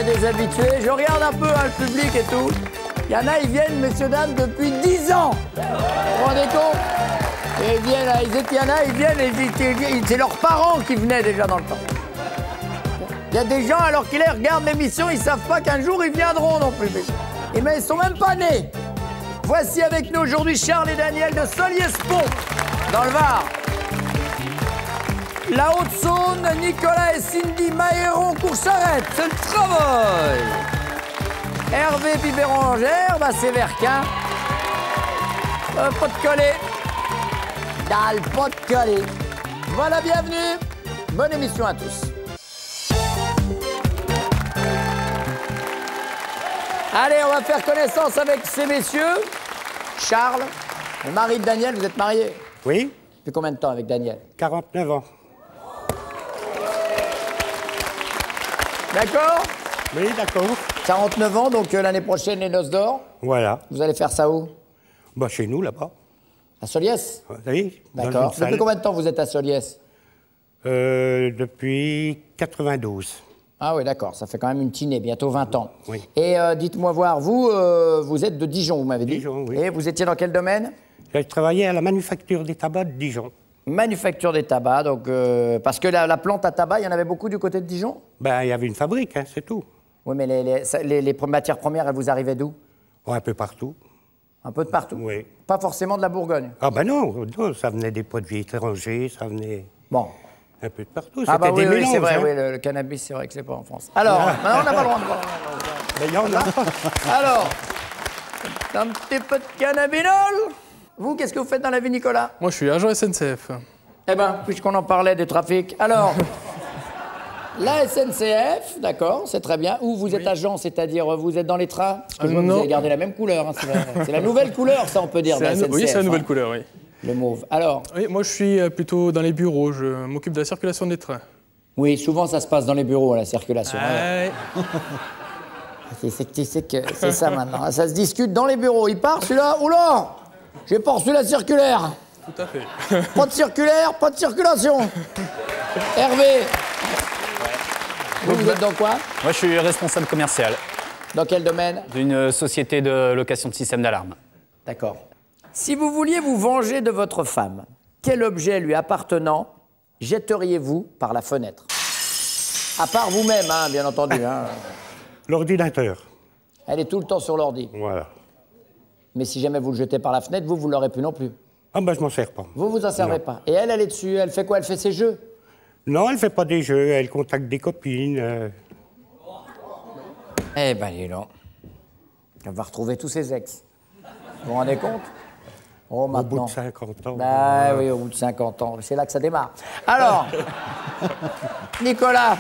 avez des habitués. Je regarde un peu hein, le public et tout. Il y en a, ils viennent, messieurs, dames, depuis 10 ans. Vous vous rendez compte? Et ils viennent, il y en a, ils viennent, et c'est leurs parents qui venaient déjà dans le temps. Il y a des gens, alors qu'ils regardent l'émission, ils savent pas qu'un jour, ils viendront non plus. Et mais ils sont même pas nés. Voici avec nous aujourd'hui Charles et Daniel de Solliès-Pont, dans le Var. La Haute-Saône, Nicolas et Cindy Mahéron, Courcharette, c'est le travail. Hervé Pibérangère, bah c'est Verquin. Pas de coller. Dalle, pas de coller. Voilà, bienvenue. Bonne émission à tous. Allez, on va faire connaissance avec ces messieurs. Charles, le mari de Daniel, vous êtes marié? Oui. Depuis combien de temps avec Daniel? 49 ans. D'accord? Oui, d'accord. 49 ans, donc l'année prochaine, les noces d'or. Voilà. Vous allez faire ça où? Bah, chez nous, là-bas. À Solliès? Oui. D'accord. Depuis combien de temps vous êtes à Solliès? Depuis 92. Ah oui, d'accord. Ça fait quand même une tinée, bientôt 20 ans. Oui. Et dites-moi voir, vous, vous êtes de Dijon, vous m'avez dit? Dijon, oui. Et vous étiez dans quel domaine? J'ai travaillé à la manufacture des tabacs de Dijon. Manufacture des tabacs, donc... parce que la plante à tabac, il y en avait beaucoup du côté de Dijon? Ben, il y avait une fabrique, hein, c'est tout. Oui, mais les matières premières, elles vous arrivaient d'où? Un peu partout. Un peu de partout? Oui. Pas forcément de la Bourgogne? Ah ben non, non, ça venait des produits étrangers, ça venait Bon. un peu de partout. Ah bah C'était oui, des oui, mélanges, c'est vrai, hein. oui, le cannabis, c'est vrai que c'est pas en France. Alors, maintenant, on n'a pas le droit de voir. Ben, il y en a. Alors, un petit peu de cannabinol. Vous, qu'est-ce que vous faites dans la vie, Nicolas? Moi, je suis agent SNCF. Eh ben, puisqu'on en parlait des trafics. Alors, la SNCF, d'accord, c'est très bien. Où vous êtes agent, c'est-à-dire vous êtes dans les trains? Parce que je vois que vous Non. avez gardé la même couleur. Hein, c'est la nouvelle couleur, ça, on peut dire, de la SNCF. Oui, c'est la nouvelle hein, couleur, oui. le mauve. Alors, Oui, moi, je suis plutôt dans les bureaux. Je m'occupe de la circulation des trains. oui, souvent, ça se passe dans les bureaux, la circulation. Ouais. Tu sais que c'est ça maintenant. Ça se discute dans les bureaux. Il part celui-là. Oula! J'ai pas reçu la circulaire. Tout à fait. Pas de circulaire, pas de circulation. Hervé. Vous êtes dans quoi? Moi, je suis responsable commercial Dans quel domaine? d'une société de location de système d'alarme. D'accord. Si vous vouliez vous venger de votre femme, quel objet lui appartenant jetteriez-vous par la fenêtre? À part vous-même, hein, bien entendu. Hein. L'ordinateur. Elle est tout le temps sur l'ordi. Voilà. Mais si jamais vous le jetez par la fenêtre, vous l'aurez plus non plus. Ah ben, je m'en sers pas. Vous en servez Non. pas. Et elle est dessus. Elle fait quoi? Elle fait ses jeux? Non, elle fait pas des jeux, elle contacte des copines. Eh ben, dis donc. Elle va retrouver tous ses ex. Vous vous rendez compte? Oh, Au bout maintenant. de 50 ans. Bah oui, au bout de 50 ans. C'est là que ça démarre. Alors, Nicolas,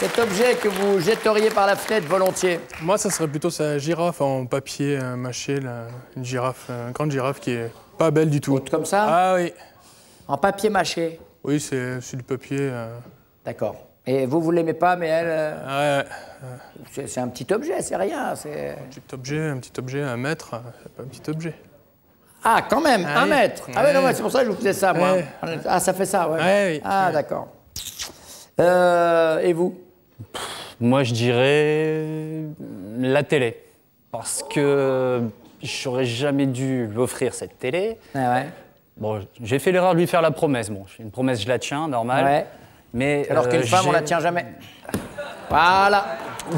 cet objet que vous jetteriez par la fenêtre volontiers? Moi, ça serait plutôt sa girafe en papier mâché, là. Une girafe, une grande girafe qui est pas belle du tout. Haute comme ça? Ah oui. En papier mâché? Oui, c'est du papier. D'accord. Et vous l'aimez pas, mais elle... Ouais, c'est un petit objet, c'est rien. un petit objet, 1 mètre, c'est pas un petit objet. Ah, quand même, Ah 1 oui. mètre. Ah oui, Ouais. non, ouais, c'est pour ça que je vous faisais ça, moi. Ouais. Ah, ça fait ça, ouais. Ouais, oui. Ah, Ouais. d'accord. Et vous? Moi, je dirais la télé. Parce que j'aurais jamais dû lui offrir cette télé. Ah ouais. Bon, j'ai fait l'erreur de lui faire la promesse. Bon, une promesse, je la tiens, normal. Ouais. Mais Alors qu'une femme, on la tient jamais. Voilà.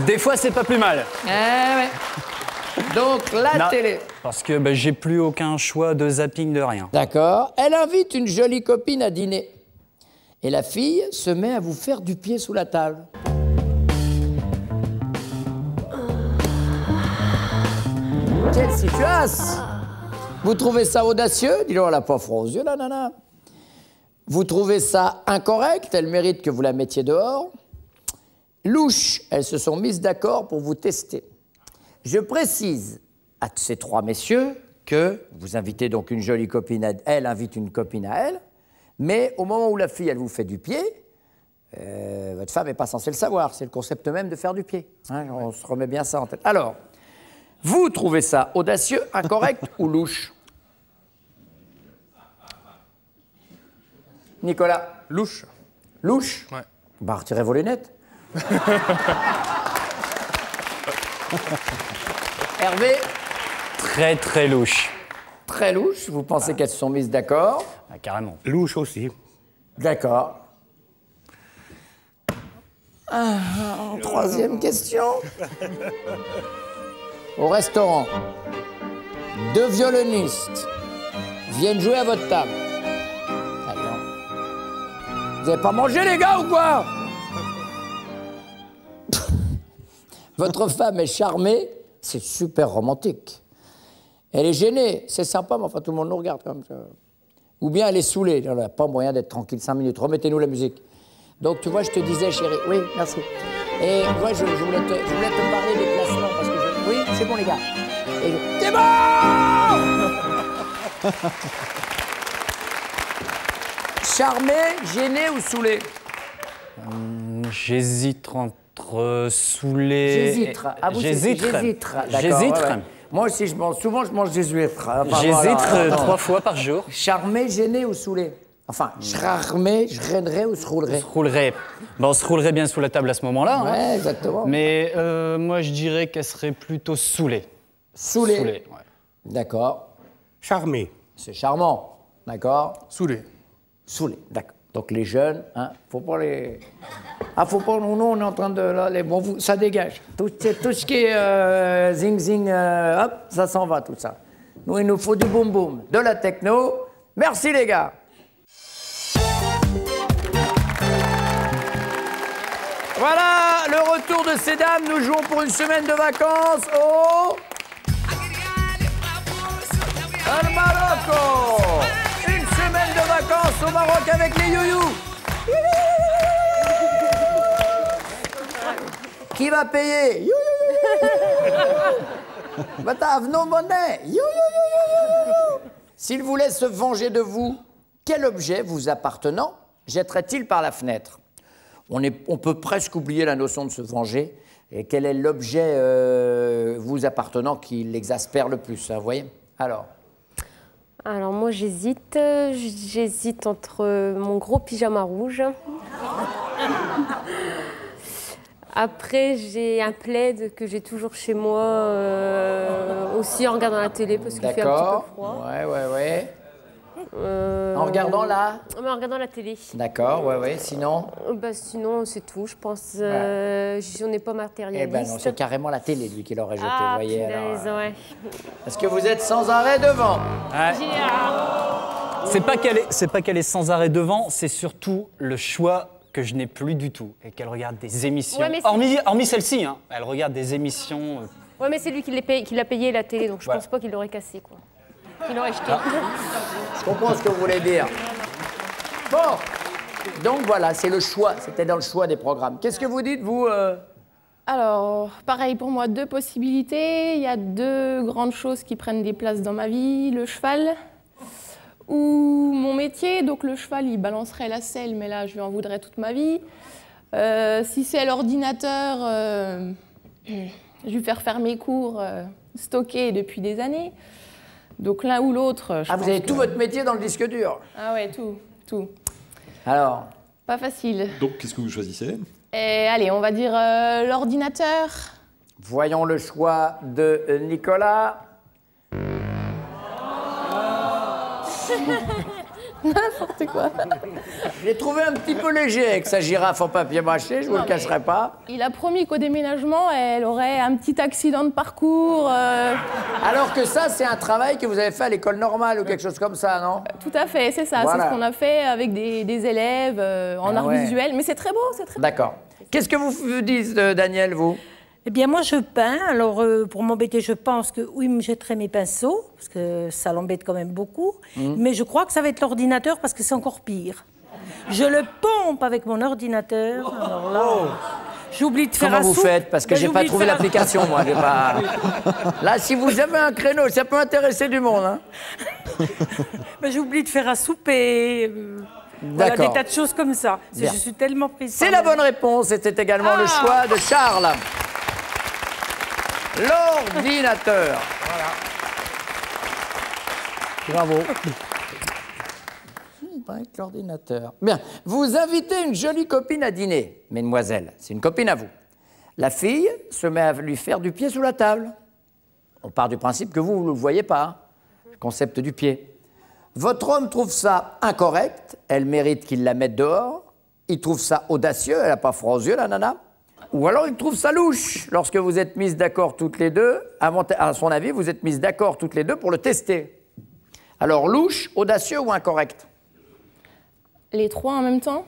Des fois, c'est pas plus mal. Eh ouais. Donc, la Non, télé. Parce que ben, j'ai plus aucun choix de zapping, de rien. D'accord. Elle invite une jolie copine à dîner. Et la fille se met à vous faire du pied sous la table. Quelle situation! Vous trouvez ça audacieux? Dis-donc, elle a pas froid aux yeux, la nana. Vous trouvez ça incorrect? Elle mérite que vous la mettiez dehors. Louche, elles se sont mises d'accord pour vous tester. Je précise à ces 3 messieurs que vous invitez donc une jolie copine à elle, invite une copine à elle, mais au moment où la fille, elle vous fait du pied, votre femme n'est pas censée le savoir. C'est le concept même de faire du pied. Hein, on se remet bien ça en tête. Alors, vous trouvez ça audacieux, incorrect ou louche? Nicolas? Louche. Louche? Ouais. Bah, retirez vos lunettes. Hervé, Très, très louche. très louche. Vous pensez qu'elles se sont mises d'accord? Ah, carrément. Louche aussi. D'accord. Troisième question. Au restaurant, 2 violonistes viennent jouer à votre table. D'accord. Vous avez pas mangé, les gars, ou quoi? Votre femme est charmée, c'est super romantique. Elle est gênée, c'est sympa, mais enfin tout le monde nous regarde comme ça. Ou bien elle est saoulée, il n'y a pas moyen d'être tranquille 5 minutes. Remettez-nous la musique. Donc tu vois, je te disais, chérie, oui, merci. Et moi, je voulais te parler des placements parce que oui, c'est bon les gars. Et c'est bon. Charmé, gêné ou saoulé? J'hésite entre saoulé... J'hésiterai. Ah, vous, J'hésiterai. j'hésiterai. D'accord, J'hésiterai. ouais, ouais. Moi aussi, souvent je mange des huîtres. Enfin, J'hésite voilà, attends. 3 fois par jour. Charmé, gêné ou saoulé? Enfin, charmé, je rainerais ou se roulerais? Se roulerait. Bon, on se roulerait bien sous la table à ce moment-là. hein. Ouais, exactement. Mais moi, je dirais qu'elle serait plutôt saoulée. Saoulé. Saoulée, ouais. D'accord. Charmé. C'est charmant. D'accord. Saoulé. Saoulé. D'accord. Donc les jeunes, hein, faut pas les. Ah, faut pas. Nous, on est en train de. Là, bon, ça dégage. Tout ce qui est zing zing, hop, ça s'en va tout ça. Nous, il nous faut du boum boum, de la techno. Merci les gars. Voilà le retour de ces dames. Nous jouons pour une semaine de vacances au Maroc. Une semaine de vacances au Maroc avec les youyous. Qui va payer? You, you, you, you. Bata, venons monnaie. You, you, you, you, you. S'il voulait se venger de vous, quel objet vous appartenant jetterait-il par la fenêtre? On peut presque oublier la notion de se venger. Et quel est l'objet vous appartenant qui l'exaspère le plus, hein, vous voyez? Alors moi j'hésite. J'hésite entre mon gros pyjama rouge. Après, j'ai un plaid que j'ai toujours chez moi, aussi en regardant la télé parce qu'il fait un petit peu froid. Ouais. En regardant là? Mais en regardant la télé. D'accord, ouais. Sinon? Sinon, c'est tout, je pense. On n'est pas matérialiste. Eh ben non, c'est carrément la télé, lui, qui l'aurait jeté, vous voyez. Punaise, Alors, ouais. Parce que vous êtes sans arrêt devant. C'est pas qu'elle est sans arrêt devant, c'est surtout le choix que je n'ai plus du tout et qu'elle regarde des émissions. Ouais, mais hormis celle-ci, hein, elle regarde des émissions. Ouais, mais c'est lui qui l'a payé la télé, donc je Ouais. pense pas qu'il l'aurait cassé, quoi. Il l'aurait jeté. Je comprends ce que vous voulez dire. Bon, donc voilà, c'est le choix. C'était dans le choix des programmes. Qu'est-ce que vous dites, vous Alors, pareil pour moi, 2 possibilités. Il y a 2 grandes choses qui prennent des places dans ma vie. Le cheval ou mon métier. Donc le cheval, il balancerait la selle, mais là, je lui en voudrais toute ma vie. Si c'est l'ordinateur, je vais faire mes cours stockés depuis des années. Donc l'un ou l'autre, je pense vous avez que- tout votre métier dans le disque dur. Ah ouais, tout. Alors, Pas facile. Donc, qu'est-ce que vous choisissez? Et allez, on va dire l'ordinateur. voyons le choix de Nicolas. N'importe quoi. Je l'ai trouvé un petit peu léger avec sa girafe en papier mâché, je vous le cacherai pas. Il a promis qu'au déménagement, elle aurait un petit accident de parcours. Alors que ça, c'est un travail que vous avez fait à l'école normale ou quelque chose comme ça, non? Tout à fait, c'est ça. Voilà. C'est ce qu'on a fait avec des élèves en Ah art ouais. visuel. Mais c'est très beau, c'est très beau. D'accord. Qu'est-ce que vous dites, Daniel, vous? Eh bien, moi, je peins. Alors, pour m'embêter, je pense que oui, il me jetterait mes pinceaux, parce que ça l'embête quand même beaucoup. Mais je crois que ça va être l'ordinateur, parce que c'est encore pire. Je le pompe avec mon ordinateur. Alors là, j'oublie de faire Comment la vous soupe. faites? Parce que Ben, j'ai pas j'oublie de trouvé faire- l'application, moi. J'ai pas... Là, si vous avez un créneau, ça peut intéresser du monde. Hein? Ben, j'oublie de faire à souper. Voilà, D'accord. des tas de choses comme ça. Bien. Je suis tellement prise. C'est par la bonne réponse. C'était également le choix de Charles. L'ordinateur. Voilà. Bravo. Avec l'ordinateur. Bien. Vous invitez une jolie copine à dîner, mesdemoiselles. C'est une copine à vous. La fille se met à lui faire du pied sous la table. On part du principe que vous ne le voyez pas, hein, le concept du pied. Votre homme trouve ça incorrect, elle mérite qu'il la mette dehors. Il trouve ça audacieux, elle n'a pas froid aux yeux, la nana. Ou alors il trouve ça louche, lorsque vous êtes mises d'accord toutes les deux, à son avis, vous êtes mises d'accord toutes les deux pour le tester. Alors louche, audacieux ou incorrect? Les trois en même temps?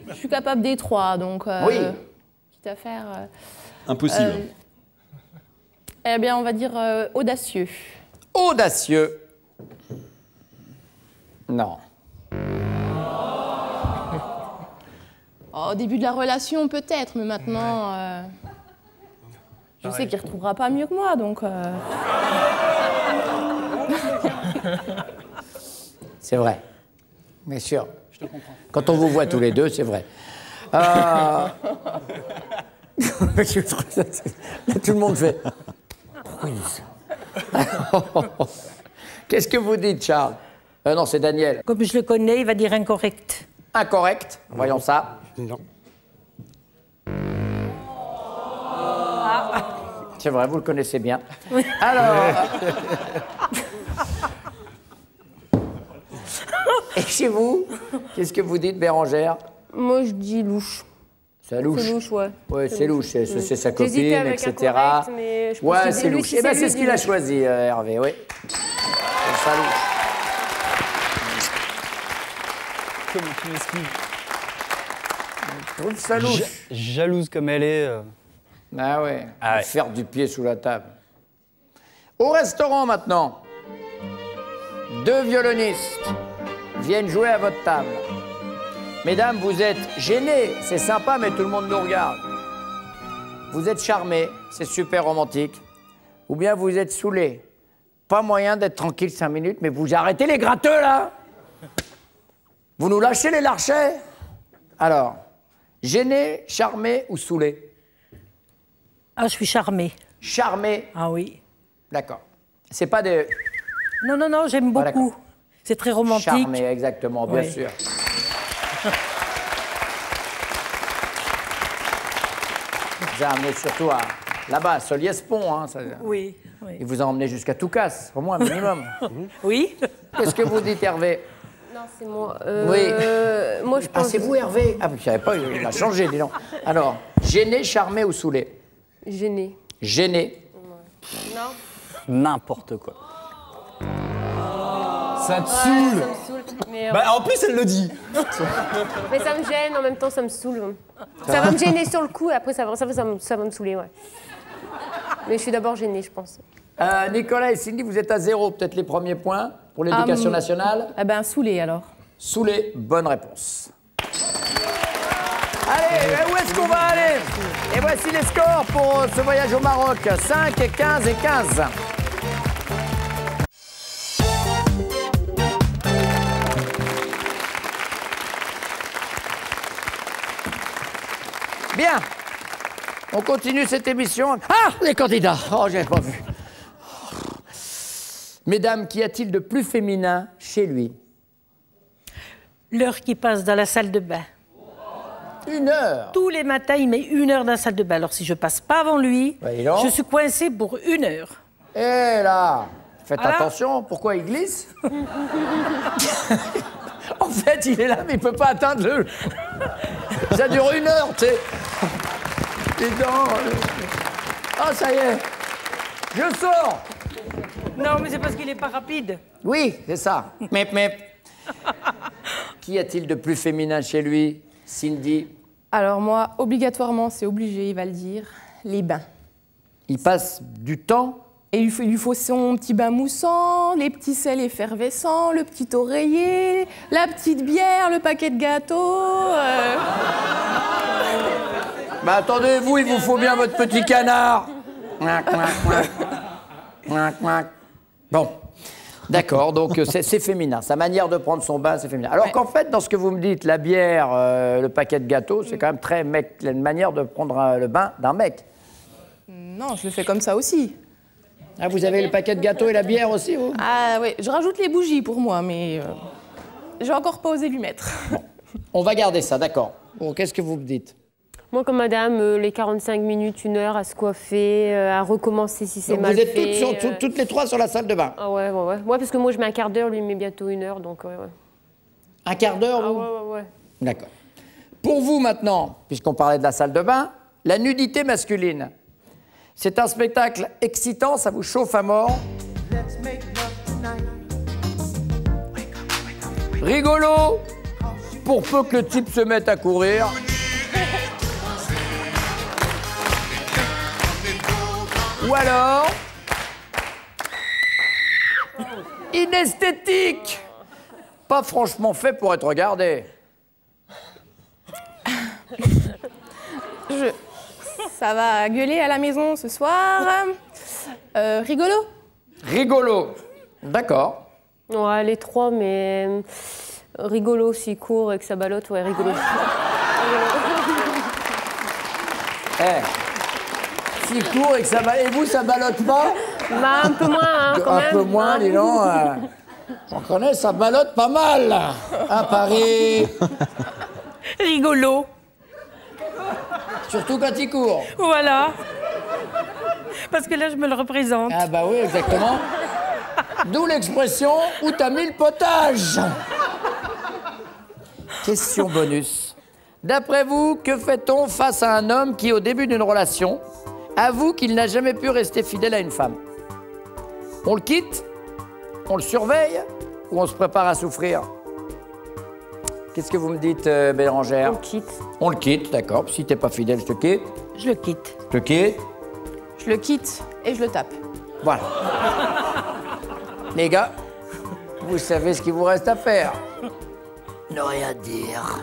Je suis capable des trois, donc... Oui. Quitte à faire... Impossible. Eh bien, on va dire audacieux. Audacieux. Non. Oh, au début de la relation, peut-être, mais maintenant... je sais qu'il ne retrouvera pas mieux que moi, donc... C'est vrai. Bien sûr. Je te comprends. Quand on vous voit tous les deux, c'est vrai. Là, tout le monde fait... Pourquoi il dit ça? Qu'est-ce que vous dites, Charles? Non, c'est Daniel. Comme je le connais, il va dire incorrect. Incorrect. Voyons ça. Non. C'est vrai, vous le connaissez bien. Alors... Et chez vous, qu'est-ce que vous dites, Bérangère? Moi, je dis louche. C'est louche. C'est louche, ouais. Oui, c'est louche, c'est sa copine, J'hésitais avec etc. incorrect, mais je pense Ouais, que c'est lui, louche. si Eh bien, lui, c'est ce je qu'il a dis choisi, Hervé, oui. C'est ça, louche. Comment tu m'excuses? Je trouve ça louche. Jalouse comme elle est. Ah ouais, Ah ouais. faire du pied sous la table. Au restaurant, maintenant, 2 violonistes viennent jouer à votre table. Mesdames, vous êtes gênées, c'est sympa, mais tout le monde nous regarde. Vous êtes charmées, c'est super romantique. Ou bien vous êtes saoulées. Pas moyen d'être tranquille 5 minutes, mais vous arrêtez les gratteux, là. Vous nous lâchez les larchets. Alors, gêné, charmé ou saoulé? Ah, je suis charmée. Charmé. Ah oui. D'accord. C'est pas des... Non, non, non, j'aime Ah, d'accord. beaucoup. C'est très romantique. Charmé, exactement, bien Oui. sûr. Vous a amené surtout à là-bas, à Soliès-Pont. Hein, ça... Oui, oui. Il vous a emmené jusqu'à Toucasse, au moins, minimum. Oui. Qu'est-ce que vous dites, Hervé? Non, c'est moi. Oui. Moi, je Ah, pense... c'est vous, Hervé? Ah, mais je savais pas, il a changé, dis donc. Alors, gêné, charmé ou saoulé? Gênée. Gêné. Non. N'importe quoi. Ça te Ça saoule. me saoule. Mais, Bah, en plus, elle le dit. mais ça me gêne, en même temps, ça me saoule. Ça va me gêner sur le coup, et après, ça va me saouler, ouais. Mais je suis d'abord gênée, je pense. Nicolas et Cindy, vous êtes à 0, peut-être les premiers points pour l'éducation nationale. Eh ben, saoulé, alors. Saoulé, bonne réponse. Allez, où est-ce qu'on va aller? Et voici les scores pour ce voyage au Maroc. 5, 15 et 15. Bien. On continue cette émission. Ah, les candidats. Oh, j'avais pas vu. Mesdames, qu'y a-t-il de plus féminin chez lui? L'heure qui passe dans la salle de bain. 1 heure. Tous les matins, il met 1 heure dans la salle de bain. Alors, si je passe pas avant lui, Bah, dis donc. je suis coincée pour 1 heure. Et là, faites Voilà. attention, pourquoi il glisse? En fait, il est là, mais il peut pas atteindre le... Ça dure 1 heure, tu sais. Dis donc. Ah, ça y est. Je sors. Non, mais c'est parce qu'il est pas rapide. Oui, c'est ça. Mep, mep. Qu'y a-t-il de plus féminin chez lui, Cindy? Alors moi, obligatoirement, c'est obligé, il va le dire, les bains. Il passe du temps. Et il lui faut son petit bain moussant, les petits sels effervescents, le petit oreiller, la petite bière, le paquet de gâteaux. Bah attendez, vous, il vous faut bien votre petit canard. Mouac, mouac, mouac. Mouac, mouac. Bon, d'accord, donc c'est féminin. Sa manière de prendre son bain, c'est féminin. Alors qu'en fait, dans ce que vous me dites, la bière, le paquet de gâteaux, c'est quand même très mec, une manière de prendre le bain d'un mec. Non, je le fais comme ça aussi. Ah, vous avez le paquet de gâteaux et la bière aussi, vous? Ah oui, je rajoute les bougies pour moi, mais j'ai encore pas osé lui mettre. On va garder ça, d'accord. Bon, qu'est-ce que vous me dites? Moi, comme madame, les 45 minutes, 1 heure à se coiffer, à recommencer si c'est mal Vous êtes fait. toutes les trois sur la salle de bain. Ah ouais. Ouais, parce que moi, je mets un quart d'heure, lui, il met bientôt 1 heure, donc ouais. Un quart d'heure, Ah vous ouais. D'accord. Pour vous, maintenant, puisqu'on parlait de la salle de bain, la nudité masculine, c'est un spectacle excitant, ça vous chauffe à mort. Rigolo, pour peu que le type se mette à courir. Ou alors, inesthétique, pas franchement fait pour être regardé. Ça va gueuler à la maison ce soir. Rigolo. Rigolo, d'accord. Ouais, les 3, mais rigolo s'il court et que ça ballotte, ouais, rigolo. S'il court et que ça ballotte, et vous, ça ballotte pas? Bah, un peu moins, hein, quand même. Un peu moins, dis donc. J'en connais, ça ballotte pas mal. À Paris. Rigolo. Surtout quand il court. Voilà. Parce que là, je me le représente. Ah bah oui, exactement. D'où l'expression « où t'as mis le potage ». Question bonus. D'après vous, que fait-on face à un homme qui, au début d'une relation, avoue qu'il n'a jamais pu rester fidèle à une femme? On le quitte? On le surveille? Ou on se prépare à souffrir? Qu'est-ce que vous me dites, Bérangère? On le quitte. On le quitte, d'accord. Si t'es pas fidèle, je te quitte. Je le quitte. Je te quitte. Je le quitte et je le tape. Voilà. Les gars, vous savez ce qu'il vous reste à faire. Ne rien dire.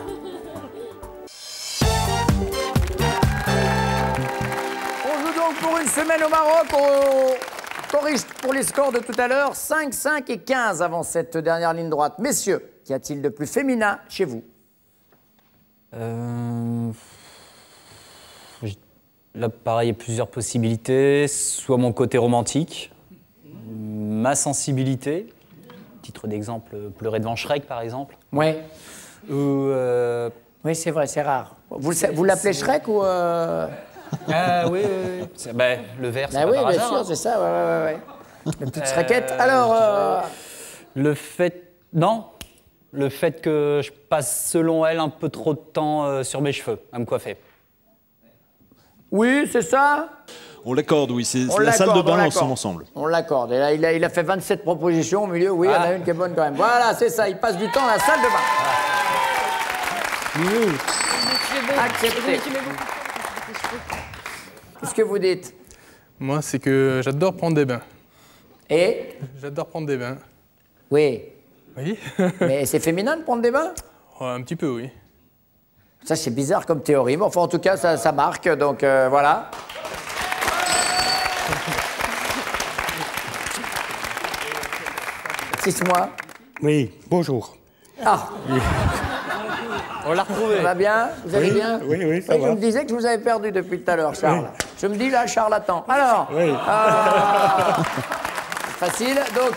On joue donc pour une semaine au Maroc. On corrige pour les scores de tout à l'heure. 5, 5 et 15 avant cette dernière ligne droite. Messieurs, qu'y a-t-il de plus féminin chez vous? Là, pareil, il y a plusieurs possibilités. Soit mon côté romantique, ma sensibilité. Titre d'exemple, pleurer devant Shrek, par exemple. Ouais. Ou... Oui, c'est vrai, c'est rare. Vous l'appelez Shrek ou... Ah oui, oui. Le vert, c'est Bah pas oui, par bien hasard, sûr, hein. c'est ça, ouais. La petite Shrekette. Alors... Le fait... Non. Le fait que je passe, selon elle, un peu trop de temps sur mes cheveux, à me coiffer. Oui, c'est ça. On l'accorde, oui. C'est On la salle de l'accorde, bain on l'accorde. ensemble. On l'accorde. Et là, il a fait 27 propositions au milieu. Oui, il y en a une qui est bonne quand même. Voilà, c'est ça. Il passe du temps à la salle de bain. Accepté. Qu'est-ce que vous dites? Moi, c'est que j'adore prendre des bains. Et? J'adore prendre des bains. Oui. Oui. Mais c'est féminin de prendre des bains? Ouais, un petit peu, oui. Ça, c'est bizarre comme théorie. Mais enfin, en tout cas, ça marque. Donc, voilà. Six mois. Oui, bonjour. Ah, On l'a retrouvé. ça va bien? Vous allez bien? Oui, ça Je va. me disais que je vous avais perdu depuis tout à l'heure, Charles. Je me dis là, charlatan. Alors, Oui. facile. Donc,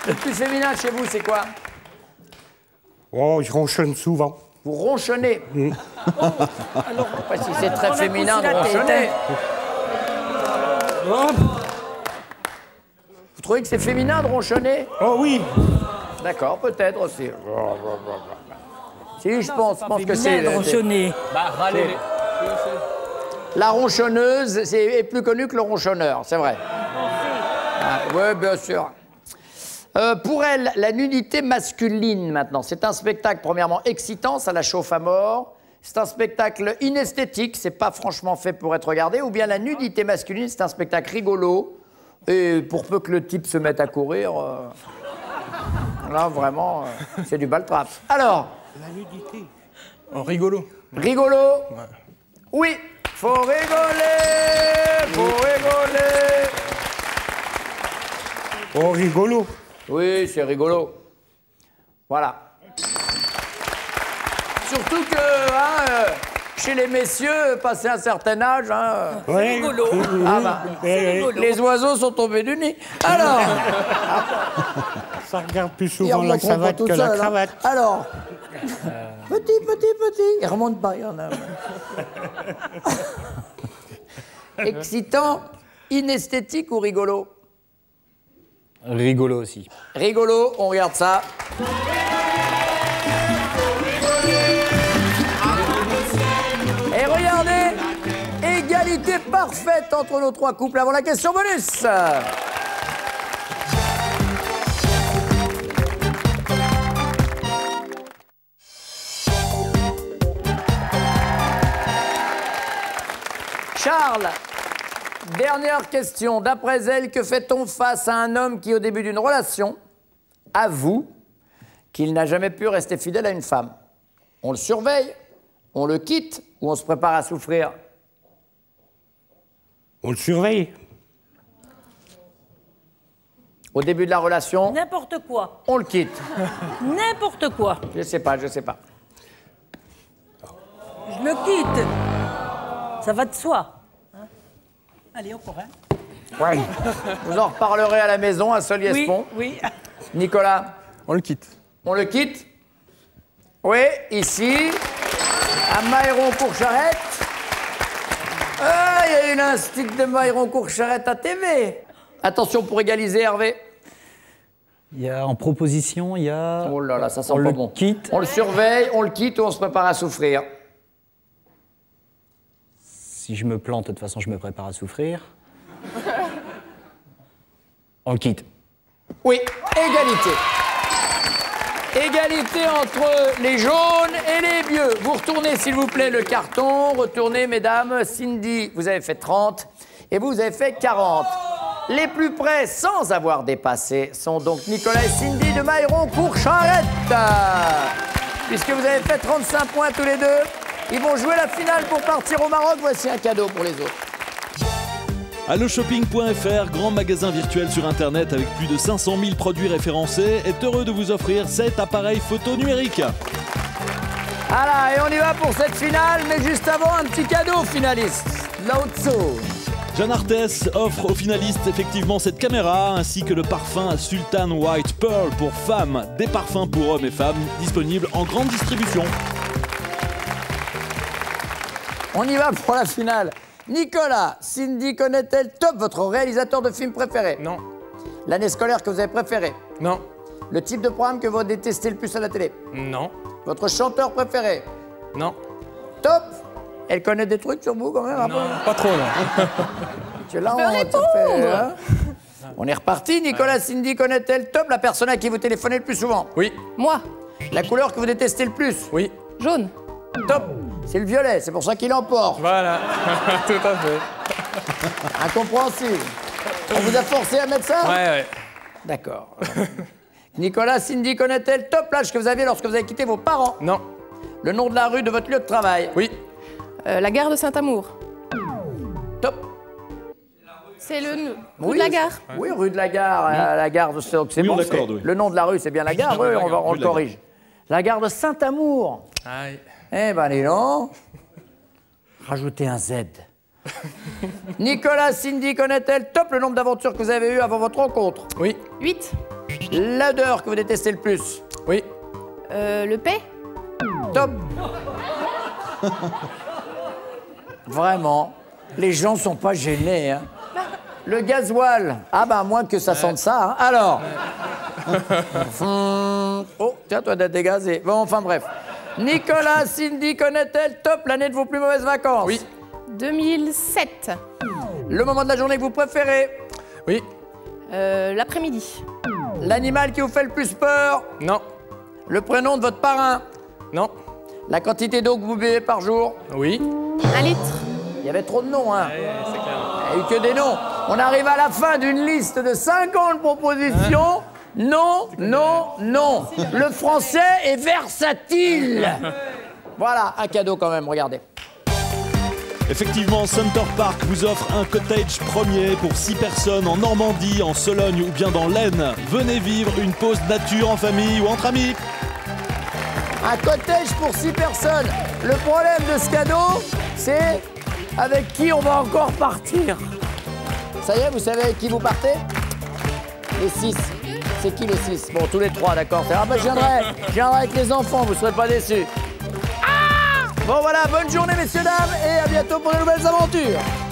le plus féminin chez vous, c'est quoi? Oh, je ronchonne souvent. Vous ronchonnez. Alors, pas si c'est très On a féminin de cousu la tête, ronchonner. Vous trouvez que c'est féminin de ronchonner? Oh oui. D'accord, peut-être aussi. Si, je pense que c'est... Bien ronchonner. Bah, râlez. La ronchonneuse est plus connue que le ronchonneur, c'est vrai. Oui, bien sûr. Pour elle, la nudité masculine, maintenant, c'est un spectacle, premièrement, excitant, ça la chauffe à mort. C'est un spectacle inesthétique, c'est pas franchement fait pour être regardé. Ou bien la nudité masculine, c'est un spectacle rigolo. Et pour peu que le type se mette à courir, là, vraiment, c'est du baltrap. Alors, La nudité. En rigolo. rigolo? Oui, faut rigoler, faut rigoler. Oh, rigolo. Oui, c'est rigolo. Voilà. Surtout que, chez les messieurs, passé un certain âge, Ouais. rigolo. ah bah, les oiseaux sont tombés du nid. Alors, Ça regarde plus ils souvent la remonteront pas cravate tout que la seuls, hein. cravate. Alors, Petit. Il remonte pas, il y en a. Excitant, inesthétique ou rigolo? Rigolo aussi. Rigolo, on regarde ça. Et regardez, égalité parfaite entre nos trois couples avant la question bonus. Charles, dernière question. D'après elle, que fait-on face à un homme qui, au début d'une relation, avoue qu'il n'a jamais pu rester fidèle à une femme? On le surveille, on le quitte ou on se prépare à souffrir? On le surveille. Au début de la relation, N'importe quoi. on le quitte. N'importe quoi. Je sais pas. Je le quitte. Ça va de soi. Hein? Allez, encore un. Ouais. Vous en reparlerez à la maison, à Soliès-Pont. Oui. Nicolas, On le quitte. on le quitte? Oui, ici, à Mailleron-Courcharette. Ah, il y a une instit de Mailleron-Courcharette à TV. Attention pour égaliser, Hervé. Il y a en proposition, il y a... Oh là là, ça sent on pas le bon. quitte. On le surveille, on le quitte ou on se prépare à souffrir? Si je me plante, de toute façon, je me prépare à souffrir. On le quitte. Oui, égalité. Égalité entre les jaunes et les vieux. Vous retournez, s'il vous plaît, le carton. Retournez, mesdames. Cindy, vous avez fait 30 et vous avez fait 40. Les plus près, sans avoir dépassé, sont donc Nicolas et Cindy de Mailleron-Courcharette. Puisque vous avez fait 35 points tous les deux, ils vont jouer la finale pour partir au Maroc. Voici un cadeau pour les autres. Alloshopping.fr, grand magasin virtuel sur Internet avec plus de 500 000 produits référencés, est heureux de vous offrir 7 appareils photo numériques. Voilà, et on y va pour cette finale, mais juste avant, un petit cadeau aux finalistes. Lao-Tzu. Jeanne Arthès offre aux finalistes effectivement cette caméra ainsi que le parfum Sultan White Pearl pour femmes, des parfums pour hommes et femmes disponibles en grande distribution. On y va pour la finale. Nicolas, Cindy connaît-elle top votre réalisateur de film préféré? Non. L'année scolaire que vous avez préférée? Non. Le type de programme que vous détestez le plus à la télé? Non. Votre chanteur préféré? Non. Top. Elle connaît des trucs sur vous quand même? Non, pas trop, non. Tu es là, hein? On est reparti. Nicolas, Cindy connaît-elle top la personne à qui vous téléphonez le plus souvent? Oui. Moi, La couleur que vous détestez le plus? Oui. jaune. Top. C'est le violet, c'est pour ça qu'il emporte. Voilà. Tout à fait. Incompréhensible. On vous a forcé à mettre ça? Ouais. D'accord. Nicolas, Cindy connaît-elle top l'âge que vous aviez lorsque vous avez quitté vos parents? Non. Le nom de la rue de votre lieu de travail? Oui. La gare de Saint-Amour. Top. C'est le rue Oui, de la gare. Oui, rue de la gare, la gare de c'est Oui, bon, on l'accorde, oui. Le nom de la rue, c'est bien la gare, oui, on rue le de la corrige. La gare de Saint-Amour. Aïe. Eh ben, dis donc. Rajoutez un Z. Nicolas, Cindy connaît-elle top le nombre d'aventures que vous avez eues avant votre rencontre? Oui. 8. L'odeur que vous détestez le plus? Oui. Le paix. Top. Vraiment, les gens sont pas gênés, hein. Le gasoil, ah bah moins que ça sente ça, hein. Alors. Oh, tiens, toi d'être dégazé. Bon, enfin bref. Nicolas, Cindy connaît-elle top l'année de vos plus mauvaises vacances? Oui. 2007. Le moment de la journée que vous préférez? Oui. L'après-midi. L'animal qui vous fait le plus peur? Non. Le prénom de votre parrain? Non. La quantité d'eau que vous buvez par jour? Oui. 1 litre. Il y avait trop de noms, hein. C'est clair. Il n'y a eu que des noms. On arrive à la fin d'une liste de 50 propositions. Non, non, non. Le français est versatile. Voilà, un cadeau quand même, regardez. Effectivement, Center Park vous offre un cottage premier pour 6 personnes en Normandie, en Sologne ou bien dans l'Aisne. Venez vivre une pause nature en famille ou entre amis. Un cottage pour 6 personnes. Le problème de ce cadeau, c'est avec qui on va encore partir. Ça y est, vous savez avec qui vous partez? Les 6. C'est qui les 6? Bon, tous les 3, d'accord. Ah bah je viendrai avec les enfants, vous ne serez pas déçus. Bon voilà, bonne journée messieurs, dames, et à bientôt pour de nouvelles aventures.